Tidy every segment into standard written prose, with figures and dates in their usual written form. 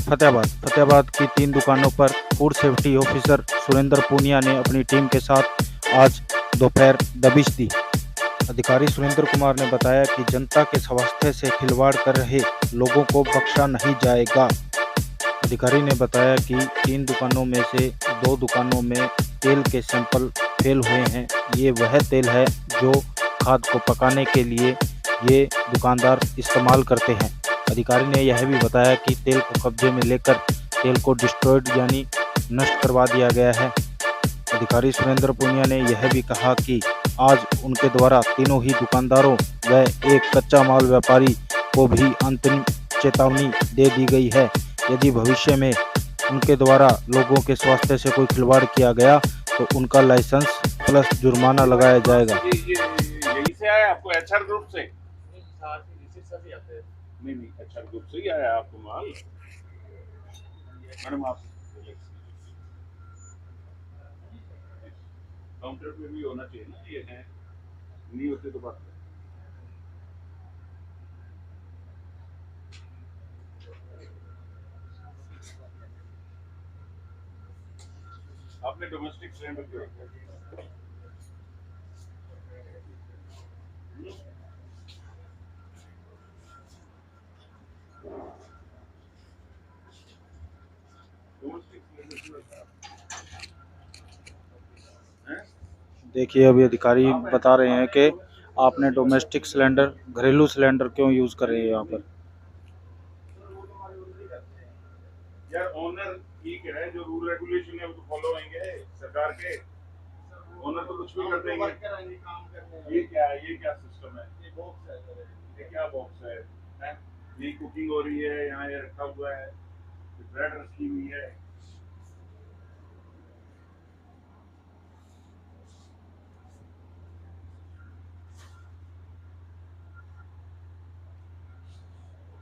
फतेहाबाद की 3 दुकानों पर food safety officer Surendra Poonia ने अपनी टीम के साथ आज दोपहर दबिश दी। अधिकारी सुरेंद्र कुमार ने बताया कि जनता के स्वास्थ्य से खिलवाड़ कर रहे लोगों को बख्शा नहीं जाएगा। अधिकारी ने बताया कि 3 दुकानों में से 2 दुकानों में तेल के सैंपल फेल हुए हैं। ये वह तेल है जो खाद को पकाने के लिए ये दुकानदार इस्तेमाल करते हैं। अधिकारी ने यह भी बताया कि तेल को कब्जे में लेकर तेल को डिस्ट्रॉयड यानी नष्ट करवा दिया गया है। अधिकारी सुरेंद्र पूनिया ने यह भी कहा कि आज उनके द्वारा तीनों ही दुकानदारों व एक कच्चा माल व्यापारी को भी अंतरिम चेतावनी दे दी गई है। यदि भविष्य में उनके द्वारा लोगों के स्वास्थ्य से कोई खिलवाड़ किया गया तो उनका लाइसेंस प्लस जुर्माना लगाया जाएगा। यही से आया आपको एचआर ग्रुप से? नहीं नहीं, एचआर ग्रुप से ही आया आपको माल। मैडम आप काउंटर पे भी होना चाहिए ना, ये है नहीं होते तो बात है। आपने डोमेस्टिक सिलेंडर क्यों रखा है? डोमेस्टिक सिलेंडर क्यों रखा है? देखिए अभी अधिकारी बता रहे हैं कि आपने डोमेस्टिक सिलेंडर घरेलू सिलेंडर क्यों यूज़ कर रहे हैं यहाँ पर। यार ओनर ठीक है, जो रूल रेगुलेशन है वो तो फॉलो होंगे सरकार के। ओनर तो कुछ भी कर देंगे। ये क्या सिस्टम है? ये क्या बॉक्स है, हैं? ये कुकिंग हो रही है, यहाँ ये रखा हुआ है, ब्रेड रखी हुई है।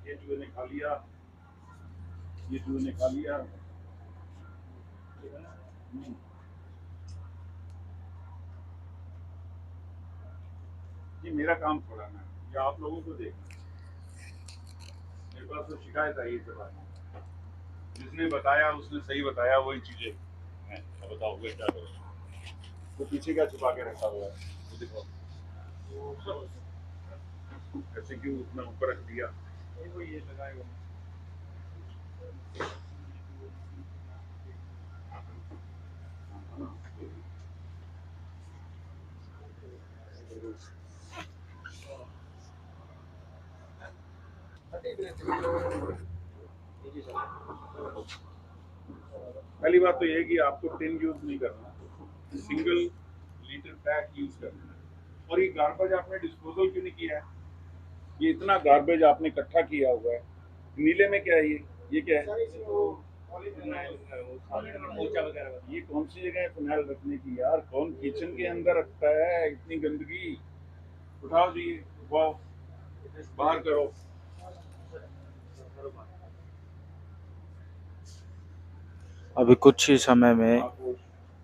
ये चूहे ने खा लिया, ये चूहे ने खा लिया। ये मेरा काम थोड़ा ना, ये आप लोगों को देखना। मेरे पास तो शिकायत आई है बात, जिसने बताया उसने सही बताया, वही चीजें हैं। अब बताओ वे क्या करो, तो पीछे क्या छुपा के रखा हुआ है वो दिखाओ। ऐसे क्यों इतना ऊपर रख दिया? वो ये लगाएगा। पहली बात तो ये है कि आपको टिन यूज नहीं करना, सिंगल लीटर पैक यूज करना है। और ये गार्बेज आपने डिस्पोजल क्यों नहीं किया है? ये इतना गार्बेज आपने इकट्ठा किया हुआ है, नीले में क्या है ये क्या है? ये कौन सी जगह है फिनाइल रखने की यार? कौन किचन के अंदर रखता है इतनी गंदगी? उठाओ जी, उठाओ, बाहर करो। अभी कुछ ही समय में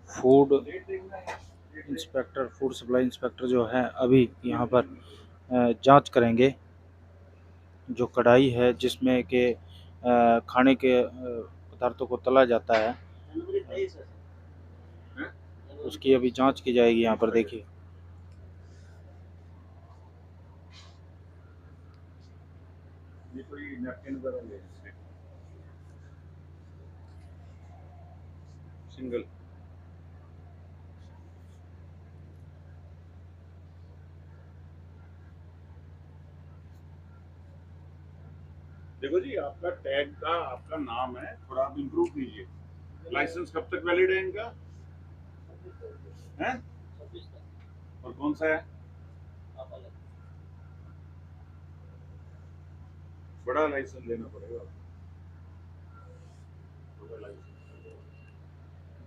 food inspector food supply inspector जो है अभी यहाँ पर जांच करेंगे। जो कढ़ाई है जिसमें के खाने के पदार्थों को तला जाता है उसकी अभी जांच की जाएगी। यहाँ पर देखिए ये कोई नैपकिन वगैरह ले सिंगल। देखो जी, आपका टैग का आपका नाम है, थोड़ा आप इम्प्रूव कीजिए। लाइसेंस कब तक वैलिड है इनका? है? और कौन सा है? बड़ा लाइसेंस लेना पड़ेगा।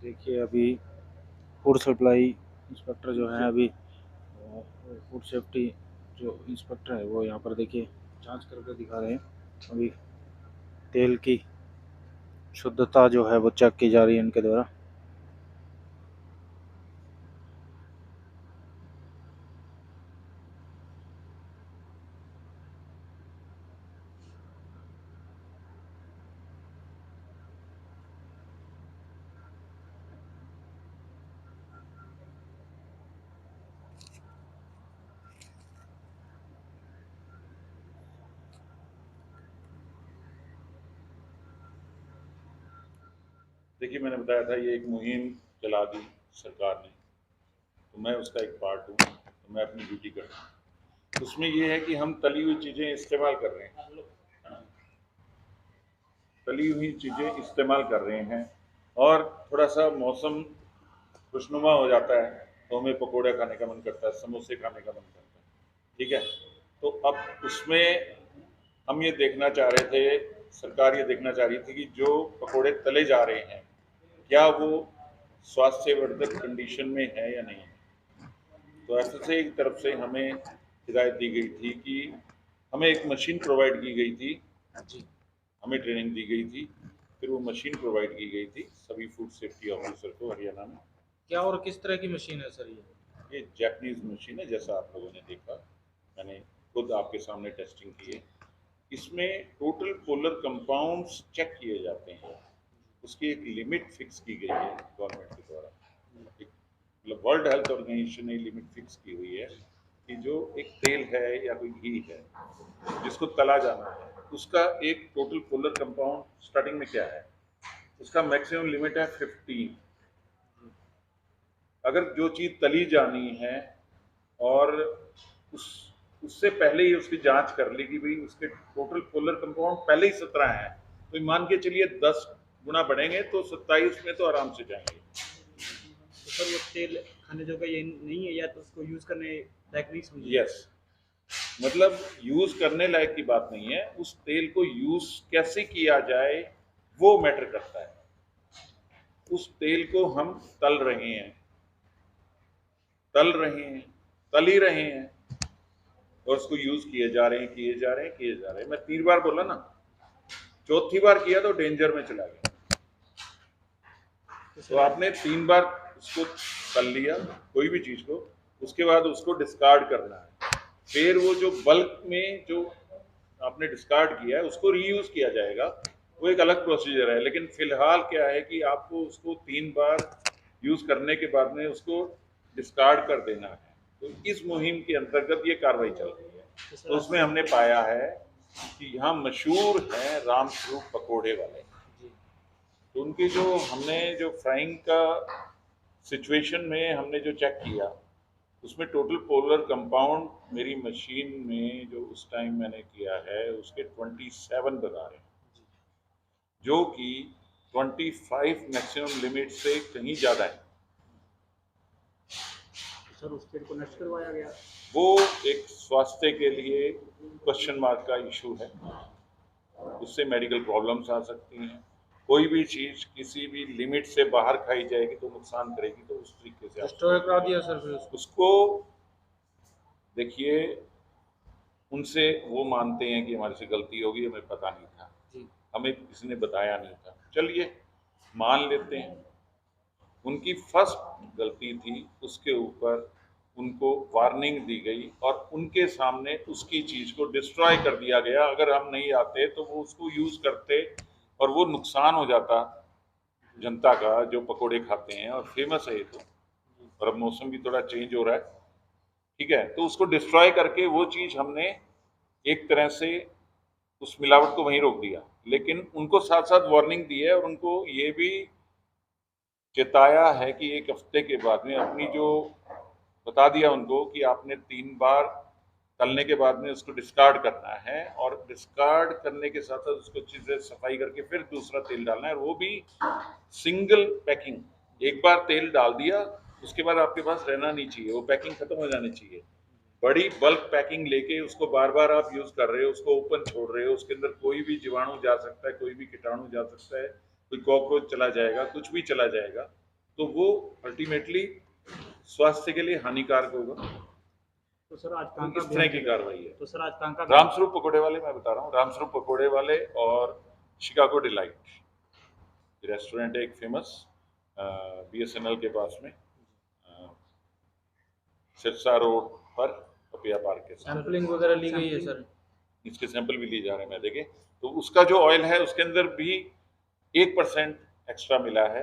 देखिए अभी फूड सप्लाई इंस्पेक्टर जो है अभी फूड सेफ्टी जो इंस्पेक्टर है वो यहाँ पर देखिए जांच करके दिखा रहे हैं। अभी तेल की शुद्धता जो है वो चेक की जा रही है इनके द्वारा। देखिए, मैंने बताया था ये एक मुहिम चला दी सरकार ने, तो मैं उसका एक पार्ट हूँ, तो मैं अपनी ड्यूटी कर रहा हूँ। उसमें ये है कि हम तली हुई चीज़ें इस्तेमाल कर रहे हैं, है ना? तली हुई चीज़ें इस्तेमाल कर रहे हैं, और थोड़ा सा मौसम खुशनुमा हो जाता है तो हमें पकोड़े खाने का मन करता है, समोसे खाने का मन करता है, ठीक है? तो अब उसमें हम ये देखना चाह रहे थे, सरकार ये देखना चाह रही थी कि जो पकोड़े तले जा रहे हैं, क्या वो स्वास्थ्यवर्धक कंडीशन में है या नहीं है। तो एफएसए की तरफ से हमें हिदायत दी गई थी कि हमें एक मशीन प्रोवाइड की गई थी, हमें ट्रेनिंग दी गई थी, फिर वो मशीन प्रोवाइड की गई थी सभी फूड सेफ्टी ऑफिसर को हरियाणा में। क्या और किस तरह की मशीन है सर ये जैपनीज मशीन है, जैसा आप लोगों ने देखा, मैंने खुद आपके सामने टेस्टिंग की है। इसमें टोटल पोलर कंपाउंड्स चेक किए जाते हैं, उसकी एक लिमिट फिक्स की गई है गवर्नमेंट के द्वारा। मतलब वर्ल्ड हेल्थ ऑर्गेनाइजेशन ने लिमिट फिक्स की हुई है कि जो एक तेल है या कोई घी है जिसको तला जाना है, उसका एक टोटल पोलर कंपाउंड स्टार्टिंग में क्या है, उसका मैक्सिमम लिमिट है 15। अगर जो चीज़ तली जानी है और उस उससे पहले ही उसकी जांच कर ली कि भाई उसके टोटल पोलर कंपाउंड पहले ही 17 है, तो मान के चलिए 10 गुना बढ़ेंगे तो 27 में तो आराम से जाएंगे। तो सर वो तेल खाने जोगा ये नहीं है, या तो उसको यूज करने लायक नहीं समझिए? यस, मतलब यूज करने लायक की बात नहीं है, उस तेल को यूज कैसे किया जाए वो मैटर करता है। उस तेल को हम तल रहे हैं, तल ही रहे हैं, और उसको यूज किए जा रहे हैं। मैं 3 बार बोला ना, चौथी बार किया तो डेंजर में चला गया। तो आपने 3 बार उसको तल लिया कोई भी चीज को, उसके बाद उसको डिस्कार्ड करना है, फिर वो जो बल्क में जो आपने डिस्कार्ड किया है उसको रीयूज किया जाएगा, वो एक अलग प्रोसीजर है। लेकिन फिलहाल क्या है कि आपको उसको 3 बार यूज करने के बाद में उसको डिस्कार्ड कर देना है। तो इस मुहिम के अंतर्गत ये कार्रवाई चल रही है। तो उसमें हमने पाया है कि यहाँ मशहूर हैं रामस्वरूप पकोड़े वाले, तो उनकी जो हमने जो फ्राइंग का सिचुएशन में हमने जो चेक किया, उसमें टोटल पोलर कंपाउंड मेरी मशीन में जो उस टाइम मैंने किया है उसके 27 बता रहे हैं, जो कि 25 मैक्सिमम लिमिट से कहीं ज़्यादा है। सर उस तेल को नष्ट करवाया गया, वो एक स्वास्थ्य के लिए क्वेश्चन मार्क का इशू है, उससे मेडिकल प्रॉब्लम्स आ सकती हैं। कोई भी चीज़ किसी भी लिमिट से बाहर खाई जाएगी तो नुकसान करेगी, तो उस तरीके से डिस्ट्रॉय करा दिया सर फिर उसको देखिए, उनसे वो मानते हैं कि हमारे से गलती होगी, हमें पता नहीं था, हमें किसी ने बताया नहीं था, चलिए मान लेते हैं। उनकी फर्स्ट गलती थी, उसके ऊपर उनको वार्निंग दी गई और उनके सामने उसकी चीज़ को डिस्ट्रॉय कर दिया गया। अगर हम नहीं आते तो वो उसको यूज़ करते और वो नुकसान हो जाता जनता का जो पकोड़े खाते हैं, और फेमस है ये तो, और अब मौसम भी थोड़ा चेंज हो रहा है, ठीक है, तो उसको डिस्ट्रॉय करके वो चीज़ हमने एक तरह से उस मिलावट को वहीं रोक दिया। लेकिन उनको साथ साथ वार्निंग दी है और उनको ये भी चेताया है कि 1 हफ्ते के बाद में अपनी जो बता दिया उनको कि आपने 3 बार तलने के बाद में उसको डिस्कार्ड करना है, और डिस्कार्ड करने के साथ साथ उसको अच्छी से सफाई करके फिर दूसरा तेल डालना है, और वो भी सिंगल पैकिंग। एक बार तेल डाल दिया उसके बाद आपके पास रहना नहीं चाहिए, वो पैकिंग खत्म हो जानी चाहिए। बड़ी बल्क पैकिंग लेके उसको बार बार आप यूज कर रहे हो, उसको ओपन छोड़ रहे हो, उसके अंदर कोई भी जीवाणु जा सकता है, कोई भी कीटाणु जा सकता है, कोई कॉकरोच चला जाएगा, कुछ भी चला जाएगा, तो वो अल्टीमेटली स्वास्थ्य के लिए हानिकारक होगा। तो सर आज तो इस तरह की कार्रवाई है। तो सर आज कहाँ का रामस्वरूप पकोड़े वाले, मैं बता रहा हूँ, रामस्वरूप पकोड़े वाले और शिकागो डिलाइट रेस्टोरेंट है एक फेमस, BSNL के पास में, सिरसा रोड पर पपिया पार्क के साथ। सैंपलिंग वगैरह ली गई है सर? इसके सैंपल भी लिए जा रहे हैं, मैं देखें तो उसका जो ऑयल है उसके अंदर भी 1% एक्स्ट्रा मिला है,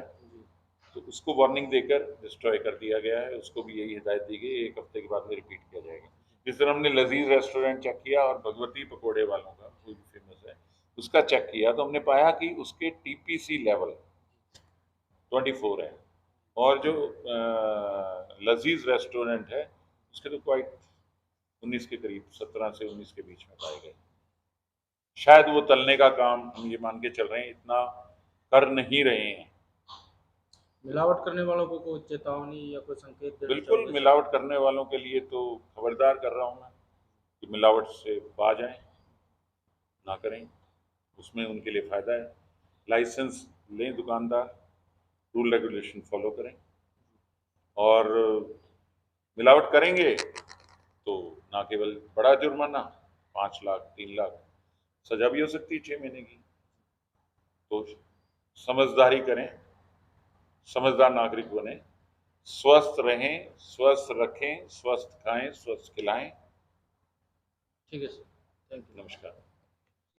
तो उसको वार्निंग देकर डिस्ट्रॉय कर दिया गया है। उसको भी यही हिदायत दी गई, 1 हफ्ते के बाद में रिपीट किया जाएगा। जिस तरह हमने लजीज रेस्टोरेंट चेक किया और भगवती पकोड़े वालों का, वो भी फेमस है, उसका चेक किया तो हमने पाया कि उसके TPC लेवल 24 है। और जो लजीज रेस्टोरेंट है उसके तो क्वाइट 19 के करीब, 17 से 19 के बीच में पाए गए। शायद वो तलने का काम हम ये मान के चल रहे हैं इतना कर नहीं रहे हैं। मिलावट करने वालों को कोई चेतावनी या कोई संकेत देना बिल्कुल, चाहोगे? मिलावट करने वालों के लिए तो खबरदार कर रहा हूँ मैं कि मिलावट से बाज आएं, ना करें, उसमें उनके लिए फ़ायदा है। लाइसेंस लें दुकानदार, रूल रेगुलेशन फॉलो करें, और मिलावट करेंगे तो ना केवल बड़ा जुर्माना 5 लाख 3 लाख, सजा भी हो सकती है 6 महीने की। तो समझदारी करें, समझदार नागरिक बने, स्वस्थ रहें, स्वस्थ रखें, स्वस्थ खाएं, स्वस्थ खिलाएं। ठीक है सर, थैंक यू। नमस्कार।